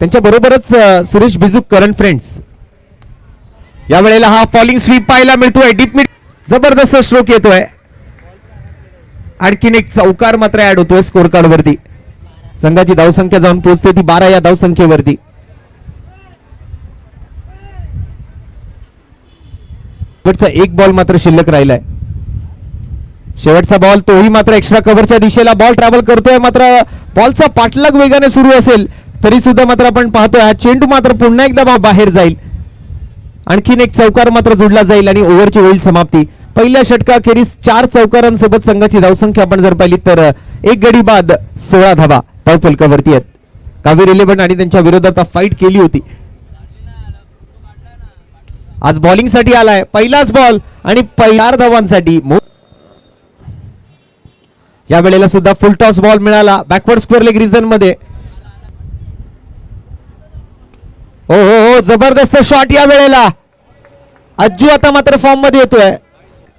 त्यांच्या बरोबरच Suresh बिजूक current friends. या वेळेला हा फॉलिंग स्वीप पाहायला मिळतोय. डीप मिड जबरदस्त स्ट्रोक येतोय. आणखीन एक चौकार मात्र ऍड होतोय स्कोर कार्ड वरती. संघाची धावसंख्या जाऊन पोहोचते ती 12 या धावसंख्येवरती. शेवटचा एक बॉल मात्र शिल्लक राहिलाय. शेवटचा बॉल तोही मात्र एक्स्ट्रा कव्हरच्या दिशेला बॉल ट्रॅव्हल करतोय. मात्र बॉलचा पाठलाग वेगाने सुरू असेल तरी सुद्धा मात्र आपण पाहतोय हा चेंडू मात्र पुन्हा एकदा बाहेर जाईल. आणखीन एक चौकार मात्र जोडला जाईल आणि ओव्हरची होईल समाप्ती. पहिल्या षटकाखेरीस 4 चौकारांसोबत संघाची धावसंख्या आपण जर पाहिली तर एक गडी बाद 16 धावा धावफलकावरती आहेत. कावेरी 11 आणि त्यांच्या विरोधात फाईट केली होती. आज बॉलिंग साठी आलाय. पहिलाच बॉल आणि 4 धावांसाठी. या वेळेला सुद्धा फुल टॉस बॉल मिळाला बॅकवर्ड स्क्वेअर लेग रिजन मध्ये. हो हो हो जबरदस्त शॉट या वेळेला. अज्जू आता मात्र फॉर्म मध्ये येतोय.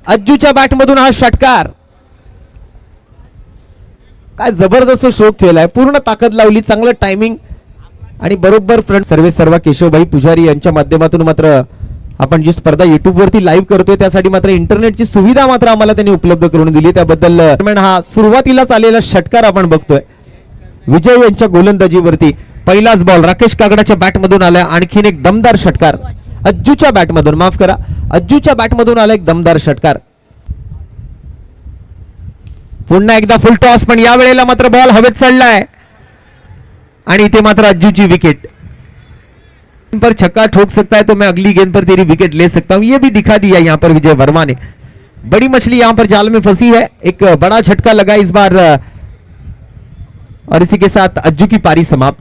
अज्जूच्या बॅट मधून हा षटकार. काय जबरदस्त स्ट्रोक केलाय. पूर्ण ताकद लावली. चांगलं टायमिंग आणि बरोबर फ्रंट. सर्वेसर्वा केशवभाई पुजारी यांच्या माध्यमातून मात्र आपण जी स्पर्धा युट्यूब वरती लाईव्ह करतोय त्यासाठी मात्र इंटरनेटची सुविधा मात्र आम्हाला त्यांनी उपलब्ध करून दिली. त्याबद्दल हा सुरुवातीलाच आलेला षटकार आपण बघतोय विजय यांच्या गोलंदाजीवरती. पहिलाच बॉल राकेश कागडाच्या बॅट मधून आला. आणखीन एक दमदार षटकार अज्जूच्या बॅट मधून. माफ करा अज्जूच्या बॅट मधून आला एक दमदार षटकार. पुन्हा एकदा फुल टॉस पण या वेळेला मात्र बॉल हवेत चढलाय आणि इथे मात्र अज्जूची विकेट. पर छक्का ठोक सकता है तो मैं अगली गेंद पर तेरी विकेट ले सकता हूं, ये भी दिखा दिया यहां पर विजय वर्मा ने. बड़ी मछली यहां पर जाल में फंसी है. एक बड़ा झटका लगा इस बार और इसी के साथ अज्जू की पारी समाप्त.